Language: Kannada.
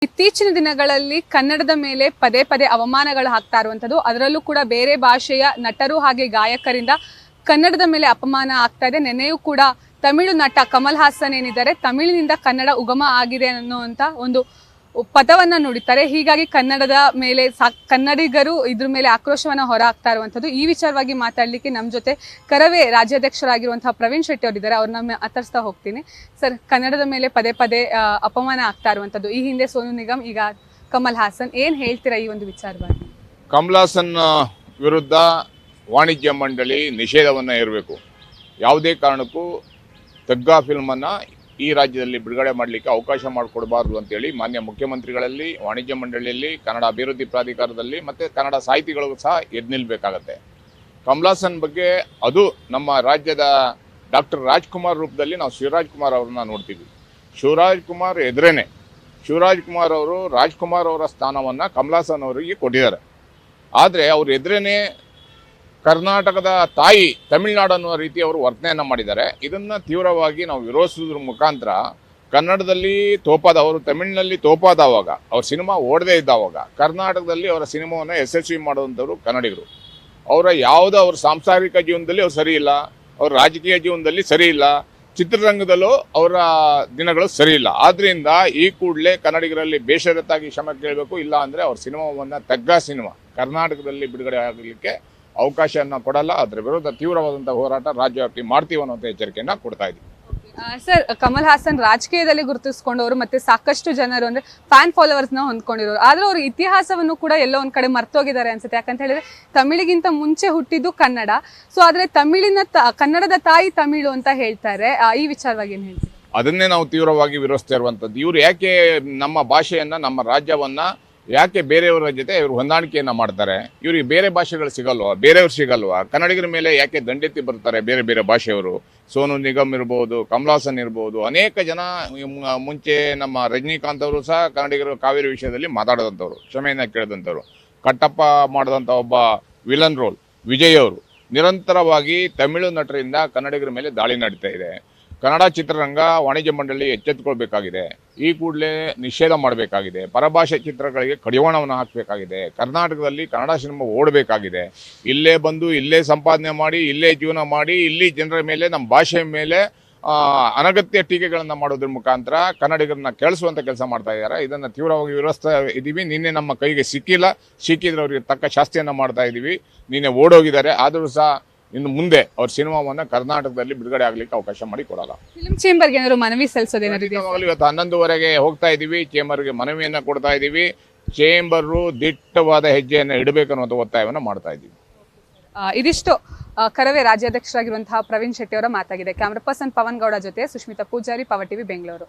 ಇತ್ತೀಚಿನ ದಿನಗಳಲ್ಲಿ ಕನ್ನಡದ ಮೇಲೆ ಪದೇ ಪದೇ ಅವಮಾನಗಳು ಆಗ್ತಾ ಇರುವಂತದ್ದು, ಅದರಲ್ಲೂ ಕೂಡ ಬೇರೆ ಭಾಷೆಯ ನಟರು ಹಾಗೆ ಗಾಯಕರಿಂದ ಕನ್ನಡದ ಮೇಲೆ ಅಪಮಾನ ಆಗ್ತಾ ಇದೆ. ನೆನೆಯೂ ಕೂಡ ತಮಿಳು ನಟ ಕಮಲ್ ಹಾಸನ್ ಏನಿದ್ದಾರೆ, ತಮಿಳಿನಿಂದ ಕನ್ನಡ ಉಗಮ ಆಗಿದೆ ಅನ್ನುವಂತ ಒಂದು ಪದವನ್ನ ನುಡಿತಾರೆ. ಹೀಗಾಗಿ ಕನ್ನಡದ ಮೇಲೆ ಕನ್ನಡಿಗರು ಇದ್ರ ಮೇಲೆ ಆಕ್ರೋಶವನ್ನ ಹೊರ ಹಾಕ್ತಾ ಇರುವಂತದ್ದು. ಈ ವಿಚಾರವಾಗಿ ಮಾತಾಡ್ಲಿಕ್ಕೆ ನಮ್ಮ ಜೊತೆ ಕರವೇ ರಾಜ್ಯಾಧ್ಯಕ್ಷರಾಗಿರುವಂತಹ ಪ್ರವೀಣ್ ಶೆಟ್ಟಿ ಅವರಿದ್ದಾರೆ. ಅವ್ರನ್ನ ಮಾತಾಡ್ಸ್ತಾ ಹೋಗ್ತೀನಿ. ಸರ್, ಕನ್ನಡದ ಮೇಲೆ ಪದೇ ಪದೇ ಅಪಮಾನ ಆಗ್ತಾ ಇರುವಂತದ್ದು, ಈ ಹಿಂದೆ ಸೋನು ನಿಗಮ್, ಈಗ ಕಮಲ್ ಹಾಸನ್, ಏನ್ ಹೇಳ್ತೀರಾ ಈ ಒಂದು ವಿಚಾರವಾಗಿ? ಕಮಲ್ ಹಾಸನ್ ವಿರುದ್ಧ ವಾಣಿಜ್ಯ ಮಂಡಳಿ ನಿಷೇಧವನ್ನು ಹೇರಬೇಕು. ಯಾವುದೇ ಕಾರಣಕ್ಕೂ ತಗ್ಗಾ ಫಿಲ್ಮನ್ನು ಈ ರಾಜ್ಯದಲ್ಲಿ ಬಿಡುಗಡೆ ಮಾಡಲಿಕ್ಕೆ ಅವಕಾಶ ಮಾಡಿಕೊಡಬಾರ್ದು ಅಂತೇಳಿ ಮಾನ್ಯ ಮುಖ್ಯಮಂತ್ರಿಗಳಲ್ಲಿ, ವಾಣಿಜ್ಯ ಮಂಡಳಿಯಲ್ಲಿ, ಕನ್ನಡ ಅಭಿವೃದ್ಧಿ ಪ್ರಾಧಿಕಾರದಲ್ಲಿ ಮತ್ತು ಕನ್ನಡ ಸಾಹಿತಿಗಳಿಗೂ ಸಹ ಎದ್ದು ನಿಲ್ಲಬೇಕಾಗತ್ತೆ. ಕಮಲ್ ಹಾಸನ್ ಬಗ್ಗೆ ಅದು ನಮ್ಮ ರಾಜ್ಯದ ಡಾಕ್ಟರ್ ರಾಜ್ಕುಮಾರ್ ರೂಪದಲ್ಲಿ ನಾವು ಶಿವರಾಜ್ ಕುಮಾರ್ ಅವ್ರನ್ನ ನೋಡ್ತೀವಿ. ಶಿವರಾಜ್ ಕುಮಾರ್ ಎದುರೇನೆ ಶಿವರಾಜ್ ಕುಮಾರ್ ಅವರು ರಾಜ್ಕುಮಾರ್ ಅವರ ಸ್ಥಾನವನ್ನು ಕಮಲ್ ಹಾಸನ್ ಅವರಿಗೆ ಕೊಟ್ಟಿದ್ದಾರೆ. ಆದರೆ ಅವ್ರ ಎದುರೇನೆ ಕರ್ನಾಟಕದ ತಾಯಿ ತಮಿಳುನಾಡು ಅನ್ನುವ ರೀತಿ ಅವರು ವರ್ತನೆಯನ್ನು ಮಾಡಿದ್ದಾರೆ. ಇದನ್ನು ತೀವ್ರವಾಗಿ ನಾವು ವಿರೋಧಿಸೋದ್ರ ಮುಖಾಂತರ ಕನ್ನಡದಲ್ಲಿ ಅವರು ತಮಿಳಿನಲ್ಲಿ ತೋಪಾದವಾಗ, ಅವ್ರ ಸಿನಿಮಾ ಓಡದೇ ಇದ್ದಾವಾಗ ಕರ್ನಾಟಕದಲ್ಲಿ ಅವರ ಸಿನಿಮಾವನ್ನು ಯಶಸ್ವಿ ಮಾಡುವಂಥವ್ರು ಕನ್ನಡಿಗರು. ಅವ್ರ ಸಾಂಸಾರಿಕ ಜೀವನದಲ್ಲಿ ಅವ್ರು ಸರಿ ಇಲ್ಲ, ಅವ್ರ ರಾಜಕೀಯ ಜೀವನದಲ್ಲಿ ಸರಿ ಇಲ್ಲ, ಚಿತ್ರರಂಗದಲ್ಲೂ ಅವರ ದಿನಗಳು ಸರಿ ಇಲ್ಲ. ಆದ್ದರಿಂದ ಈ ಕೂಡಲೇ ಕನ್ನಡಿಗರಲ್ಲಿ ಬೇಷರತ್ತಾಗಿ ಕ್ಷಮೆ ಕೇಳಬೇಕು. ಇಲ್ಲ ಅಂದರೆ ಅವ್ರ ಸಿನಿಮಾವನ್ನು ತಗ್ಗಾ ಸಿನಿಮಾ ಕರ್ನಾಟಕದಲ್ಲಿ ಬಿಡುಗಡೆ ಆಗಲಿಕ್ಕೆ ಅವಕಾಶವನ್ನು ಕೊಡಲ್ಲ. ಅದರ ವಿರುದ್ಧ ತೀವ್ರವಾದಂತಹ ಹೋರಾಟ ರಾಜ್ಯವ್ಯಾಪಿ ಮಾಡ್ತೀವಿ ಅನ್ನೋ ಎಚ್ಚರಿಕೆಯನ್ನು ಕೊಡ್ತಾ ಇದ್ದೀವಿ. ಸರ್, ಕಮಲ್ ಹಾಸನ್ ರಾಜಕೀಯದಲ್ಲಿ ಗುರುತಿಸ್ಕೊಂಡವರು ಮತ್ತೆ ಸಾಕಷ್ಟು ಜನರು ಅಂದ್ರೆ ಫ್ಯಾನ್ ಫಾಲೋವರ್ಸ್ ನ ಹೊಂದ್ಕೊಂಡಿರೋರು. ಆದ್ರೆ ಅವ್ರ ಇತಿಹಾಸವನ್ನು ಕೂಡ ಎಲ್ಲೋ ಒಂದ್ ಕಡೆ ಮರ್ತೋಗಿದ್ದಾರೆ ಅನ್ಸುತ್ತೆ. ಯಾಕಂತ ಹೇಳಿದ್ರೆ ತಮಿಳಿಗಿಂತ ಮುಂಚೆ ಹುಟ್ಟಿದ್ದು ಕನ್ನಡ. ಸೊ ಆದ್ರೆ ಕನ್ನಡದ ತಾಯಿ ತಮಿಳು ಅಂತ ಹೇಳ್ತಾರೆ. ಈ ವಿಚಾರವಾಗಿ ಏನ್ ಹೇಳ್ತೀವಿ? ಅದನ್ನೇ ನಾವು ತೀವ್ರವಾಗಿ ವಿರೋಧಿಸ್ತಾ ಇರುವಂತದ್ದು. ಇವರು ಯಾಕೆ ನಮ್ಮ ಭಾಷೆಯನ್ನ, ನಮ್ಮ ರಾಜ್ಯವನ್ನ ಯಾಕೆ ಬೇರೆಯವರ ಜೊತೆ ಇವರು ಹೊಂದಾಣಿಕೆಯನ್ನು ಮಾಡ್ತಾರೆ? ಇವರಿಗೆ ಬೇರೆ ಭಾಷೆಗಳು ಸಿಗಲ್ವಾ? ಬೇರೆಯವ್ರು ಸಿಗಲ್ವಾ? ಕನ್ನಡಿಗರ ಮೇಲೆ ಯಾಕೆ ದಂಡೆತ್ತಿ ಬರ್ತಾರೆ ಬೇರೆ ಬೇರೆ ಭಾಷೆಯವರು? ಸೋನು ನಿಗಮ್ ಇರ್ಬೋದು, ಕಮಲ್ ಹಾಸನ್ ಇರ್ಬೋದು, ಅನೇಕ ಜನ ಮುಂಚೆ ನಮ್ಮ ರಜನಿಕಾಂತ್ ಅವರು ಸಹ ಕನ್ನಡಿಗರು ಕಾವೇರಿ ವಿಷಯದಲ್ಲಿ ಮಾತಾಡೋದಂಥವ್ರು, ಕ್ಷಮೆಯನ್ನು ಕೇಳಿದಂಥವ್ರು. ಕಟ್ಟಪ್ಪ ಮಾಡಿದಂಥ ಒಬ್ಬ ವಿಲನ್ ರೋಲ್ ವಿಜಯ್ ಅವರು ನಿರಂತರವಾಗಿ ತಮಿಳು ನಟರಿಂದ ಕನ್ನಡಿಗರ ಮೇಲೆ ದಾಳಿ ನಡೀತಾ ಇದೆ. ಕನ್ನಡ ಚಿತ್ರರಂಗ ವಾಣಿಜ್ಯ ಮಂಡಳಿ ಎಚ್ಚೆತ್ತುಕೊಳ್ಬೇಕಾಗಿದೆ. ಈ ಕೂಡಲೇ ನಿಷೇಧ ಮಾಡಬೇಕಾಗಿದೆ. ಪರಭಾಷೆ ಚಿತ್ರಗಳಿಗೆ ಕಡಿವಾಣವನ್ನು ಹಾಕಬೇಕಾಗಿದೆ. ಕರ್ನಾಟಕದಲ್ಲಿ ಕನ್ನಡ ಸಿನಿಮಾ ಓಡಬೇಕಾಗಿದೆ. ಇಲ್ಲೇ ಬಂದು ಇಲ್ಲೇ ಸಂಪಾದನೆ ಮಾಡಿ, ಇಲ್ಲೇ ಜೀವನ ಮಾಡಿ, ಇಲ್ಲಿ ಜನರ ಮೇಲೆ, ನಮ್ಮ ಭಾಷೆಯ ಮೇಲೆ ಅನಗತ್ಯ ಟೀಕೆಗಳನ್ನು ಮಾಡೋದ್ರ ಮುಖಾಂತರ ಕನ್ನಡಿಗರನ್ನ ಕೇಳಿಸುವಂಥ ಕೆಲಸ ಮಾಡ್ತಾ ಇದ್ದಾರೆ. ಇದನ್ನು ತೀವ್ರವಾಗಿ ವಿರೋಧಿಸ್ತಾ ಇದ್ದೀವಿ. ನಿನ್ನೆ ನಮ್ಮ ಕೈಗೆ ಸಿಕ್ಕಿದ್ರೆ ಅವರಿಗೆ ತಕ್ಕ ಶಾಸ್ತಿಯನ್ನು ಮಾಡ್ತಾ ಇದ್ದೀವಿ. ನಿನ್ನೆ ಓಡೋಗಿದ್ದಾರೆ. ಆದರೂ ಸಹ ಇನ್ನು ಮುಂದೆ ಅವ್ರ ಸಿನಿಮಾವನ್ನು ಕರ್ನಾಟಕದಲ್ಲಿ ಬಿಡುಗಡೆ ಆಗ್ಲಿಕ್ಕೆ ಅವಕಾಶ ಮಾಡಿ ಕೊಡಲ್ಲ. ಫಿಲ್ಮ್ ಚೇಂಬರ್ಗೆ ಏನಾದ್ರು ಮನವಿ ಸಲ್ಲಿಸೋದೇನಾದ್ರು? ಇವತ್ತು 11:30 ಹೋಗ್ತಾ ಇದ್ದೀವಿ. ಚೇಂಬರ್ಗೆ ಮನವಿಯನ್ನು ಕೊಡ್ತಾ ಇದ್ದೀವಿ. ಚೇಂಬರು ದಿಟ್ಟವಾದ ಹೆಜ್ಜೆಯನ್ನು ಇಡಬೇಕನ್ನುವಂಥ ಒತ್ತಾಯವನ್ನು ಮಾಡ್ತಾ ಇದ್ದೀವಿ. ಇದಿಷ್ಟು ಕರವೇ ರಾಜ್ಯಾಧ್ಯಕ್ಷರಾಗಿರುವಂತಹ ಪ್ರವೀಣ್ ಶೆಟ್ಟಿ ಅವರ ಮಾತಾಗಿದೆ. ಕ್ಯಾಮರಾ ಪರ್ಸನ್ ಪವನ್ ಗೌಡ ಜೊತೆ ಸುಷ್ಮಿತಾ ಪೂಜಾರಿ, ಪವರ್ ಟಿವಿ, ಬೆಂಗಳೂರು.